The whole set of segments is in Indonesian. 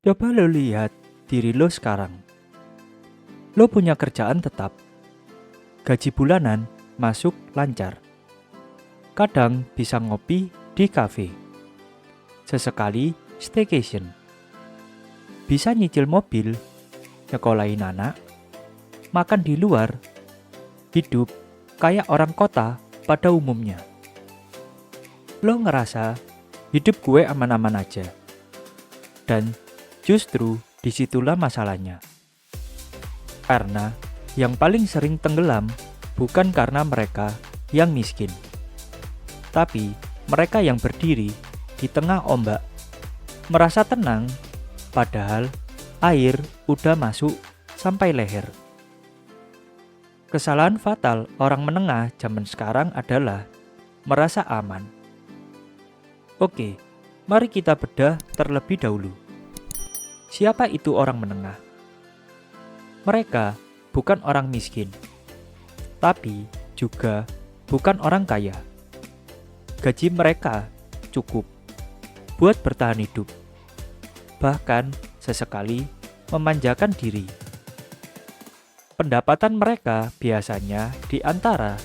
Coba lo lihat diri lo sekarang. Lo punya kerjaan tetap, gaji bulanan masuk lancar. Kadang bisa ngopi di kafe, sesekali staycation. Bisa nyicil mobil, nyekolahin anak, makan di luar, hidup kayak orang kota pada umumnya. Lo ngerasa hidup gue aman-aman aja. Dan justru disitulah masalahnya. Karena yang paling sering tenggelam bukan karena mereka yang miskin, tapi mereka yang berdiri di tengah ombak, merasa tenang, padahal air udah masuk sampai leher. Kesalahan fatal orang menengah zaman sekarang adalah merasa aman. Oke, mari kita bedah terlebih dahulu. Siapa itu orang menengah? Mereka bukan orang miskin, tapi juga bukan orang kaya. Gaji mereka cukup buat bertahan hidup, bahkan sesekali memanjakan diri. Pendapatan mereka biasanya di antara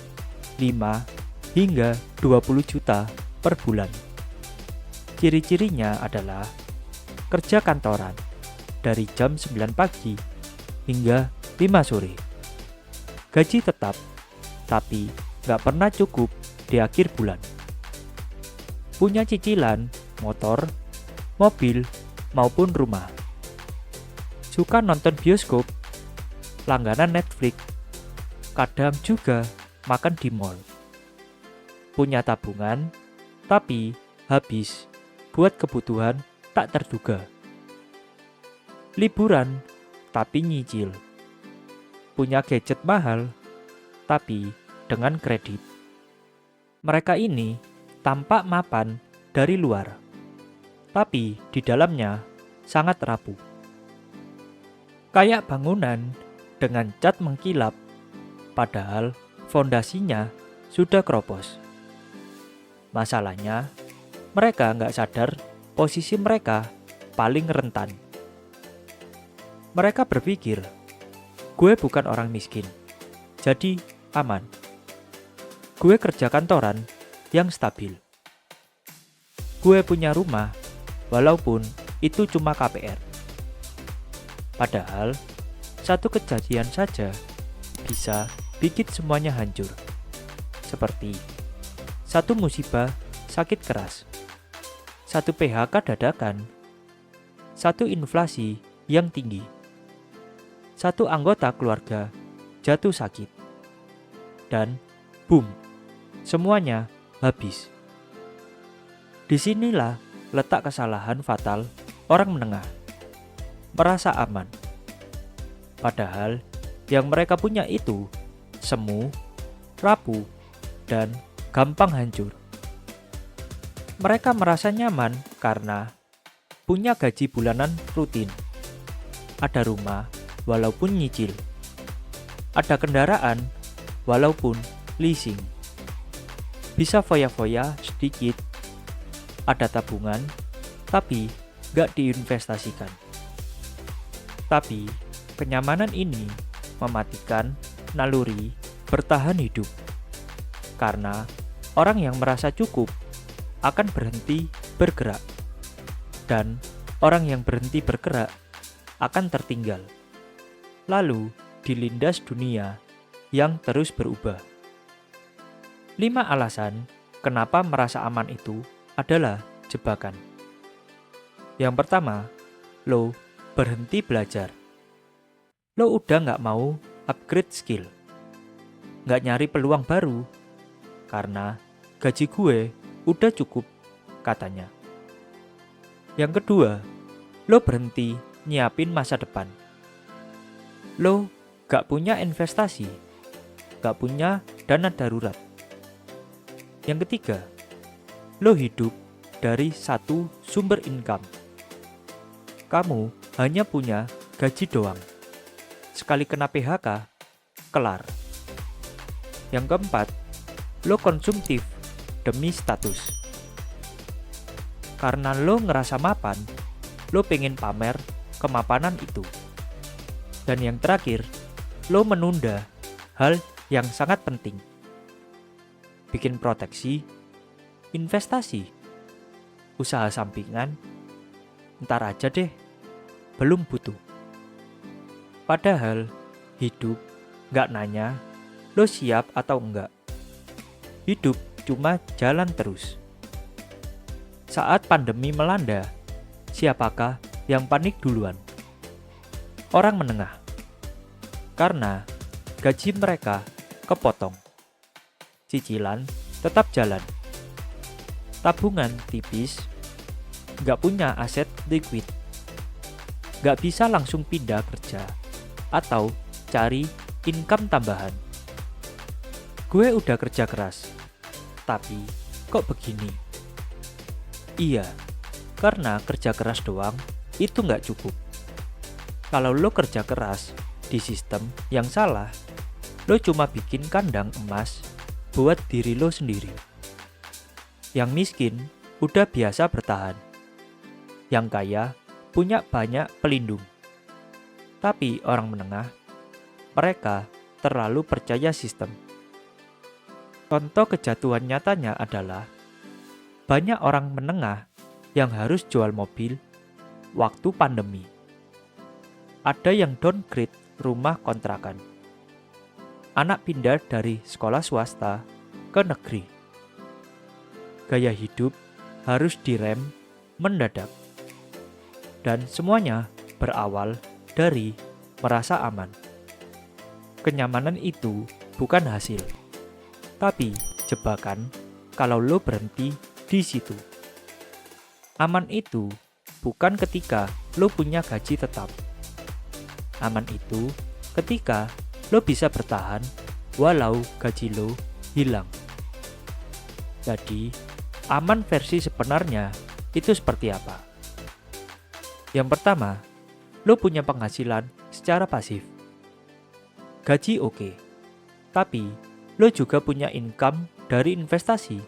5 hingga 20 juta per bulan. Ciri-cirinya adalah kerja kantoran dari jam 9 pagi hingga 5 sore. Gaji tetap, tapi nggak pernah cukup di akhir bulan. Punya cicilan, motor, mobil, maupun rumah. Suka nonton bioskop, langganan Netflix, kadang juga makan di mall. Punya tabungan, tapi habis buat kebutuhan tak terduga. Liburan, tapi nyicil. Punya gadget mahal, tapi dengan kredit. Mereka ini tampak mapan dari luar, tapi di dalamnya sangat rapuh. Kayak bangunan dengan cat mengkilap, padahal fondasinya sudah keropos. Masalahnya, mereka nggak sadar posisi mereka paling rentan. Mereka berpikir, gue bukan orang miskin, jadi aman. Gue kerja kantoran yang stabil. Gue punya rumah, walaupun itu cuma KPR. Padahal, satu kejadian saja bisa bikin semuanya hancur. Seperti satu musibah sakit keras, satu PHK dadakan, satu inflasi yang tinggi, satu anggota keluarga jatuh sakit, dan boom, semuanya habis. Disinilah letak kesalahan fatal orang menengah, merasa aman. Padahal yang mereka punya itu semu, rapuh, dan gampang hancur. Mereka merasa nyaman karena punya gaji bulanan rutin, ada rumah walaupun nyicil, ada kendaraan walaupun leasing, bisa foya-foya sedikit, ada tabungan tapi gak diinvestasikan. Tapi kenyamanan ini mematikan naluri bertahan hidup, karena orang yang merasa cukup akan berhenti bergerak, dan orang yang berhenti bergerak akan tertinggal, lalu dilindas dunia yang terus berubah. 5 alasan kenapa merasa aman itu adalah jebakan. Yang pertama, lo berhenti belajar. Lo udah nggak mau upgrade skill, nggak nyari peluang baru, karena gaji gue udah cukup, katanya. Yang kedua, lo berhenti nyiapin masa depan. Lo gak punya investasi, gak punya dana darurat. Yang ketiga, lo hidup dari satu sumber income. Kamu hanya punya gaji doang. Sekali kena PHK, kelar. Yang keempat, lo konsumtif demi status. Karena lo ngerasa mapan, lo pengen pamer kemapanan itu. Dan yang terakhir, lo menunda hal yang sangat penting. Bikin proteksi, investasi, usaha sampingan, ntar aja deh, belum butuh. Padahal hidup nggak nanya lo siap atau enggak. Hidup cuma jalan terus. Saat pandemi melanda, siapakah yang panik duluan? Orang menengah. Karena gaji mereka kepotong. Cicilan tetap jalan. Tabungan tipis, nggak punya aset liquid. Nggak bisa langsung pindah kerja atau cari income tambahan. Gue udah kerja keras, tapi kok begini? Iya, karena kerja keras doang itu nggak cukup. Kalau lo kerja keras di sistem yang salah, lo cuma bikin kandang emas buat diri lo sendiri. Yang miskin udah biasa bertahan. Yang kaya punya banyak pelindung. Tapi orang menengah, mereka terlalu percaya sistem. Contoh kejatuhan nyatanya adalah banyak orang menengah yang harus jual mobil waktu pandemi. Ada yang downgrade rumah kontrakan. Anak pindah dari sekolah swasta ke negeri. Gaya hidup harus direm mendadak. Dan semuanya berawal dari merasa aman. Kenyamanan itu bukan hasil, tapi jebakan kalau lo berhenti di situ. Aman itu bukan ketika lo punya gaji tetap. Aman itu ketika lo bisa bertahan walau gaji lo hilang. Jadi, aman versi sebenarnya itu seperti apa? Yang pertama, lo punya penghasilan secara pasif. Gaji oke, tapi lo juga punya income dari investasi,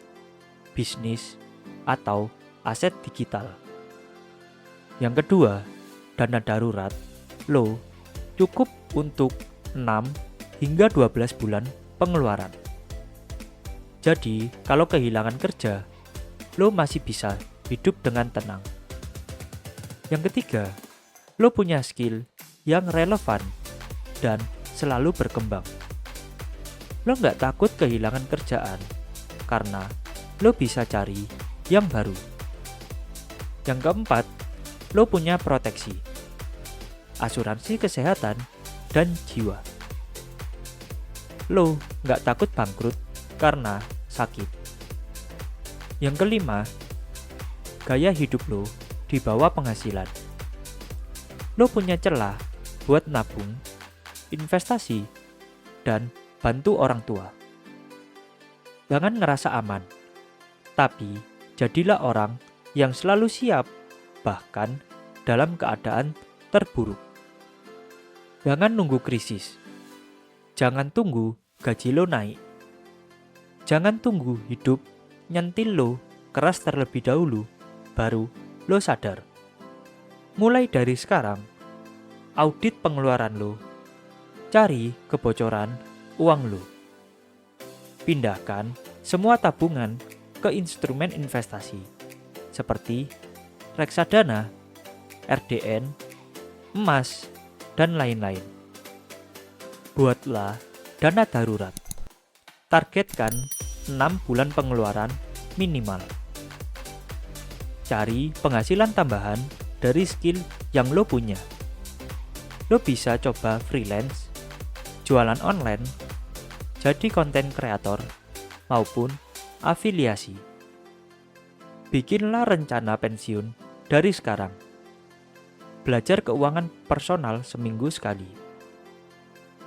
bisnis, atau aset digital. Yang kedua, dana darurat lo cukup untuk 6 hingga 12 bulan pengeluaran. Jadi, kalau kehilangan kerja, lo masih bisa hidup dengan tenang. Yang ketiga, lo punya skill yang relevan dan selalu berkembang. Lo nggak takut kehilangan kerjaan karena lo bisa cari yang baru. Yang keempat, lo punya proteksi, asuransi kesehatan, dan jiwa. Lo nggak takut bangkrut karena sakit. Yang kelima, gaya hidup lo di bawah penghasilan. Lo punya celah buat nabung, investasi, dan bantu orang tua. Jangan ngerasa aman, tapi jadilah orang yang selalu siap, bahkan dalam keadaan terburuk. Jangan nunggu krisis. Jangan tunggu gaji lo naik. Jangan tunggu hidup nyentil lo keras terlebih dahulu, baru lo sadar. Mulai dari sekarang, audit pengeluaran lo. Cari kebocoran uang lo. Pindahkan semua tabungan ke instrumen investasi seperti reksadana, RDN, emas, dan lain-lain. Buatlah dana darurat. Targetkan 6 bulan pengeluaran minimal. Cari penghasilan tambahan dari skill yang lo punya. Lo bisa coba freelance, jualan online, jadi konten kreator, maupun afiliasi. Bikinlah rencana pensiun dari sekarang. Belajar keuangan personal seminggu sekali.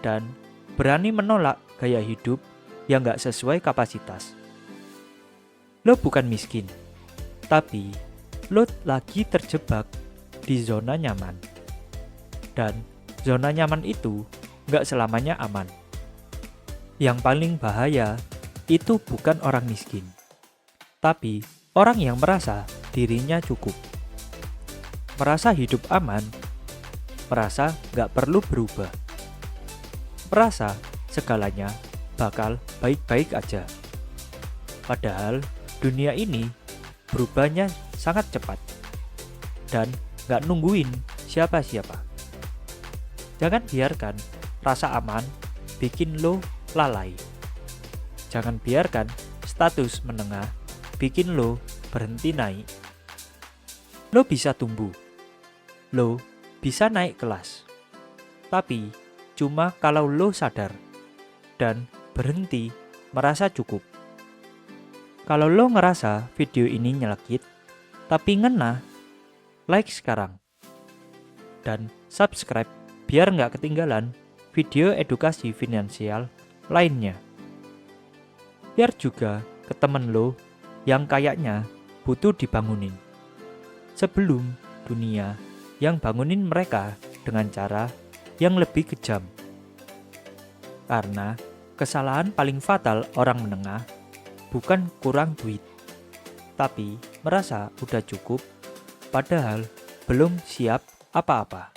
Dan berani menolak gaya hidup yang gak sesuai kapasitas. Lo bukan miskin, tapi lo lagi terjebak di zona nyaman. Dan zona nyaman itu gak selamanya aman. Yang paling bahaya itu bukan orang miskin, tapi orang yang merasa dirinya cukup. merasa hidup aman, merasa nggak perlu berubah, merasa segalanya bakal baik-baik aja. Padahal dunia ini berubahnya sangat cepat dan nggak nungguin siapa-siapa. Jangan biarkan rasa aman bikin lo lalai. Jangan biarkan status menengah bikin lo berhenti naik. Lo bisa tumbuh, lo bisa naik kelas, tapi cuma kalau lo sadar dan berhenti merasa cukup. Kalau lo ngerasa video ini nyelekit, tapi ngena, like sekarang. Dan subscribe biar nggak ketinggalan video edukasi finansial lainnya. Biar juga ke temen lo yang kayaknya butuh dibangunin. Sebelum dunia yang bangunin mereka dengan cara yang lebih kejam. Karena kesalahan paling fatal orang menengah bukan kurang duit, tapi merasa udah cukup, padahal belum siap apa-apa.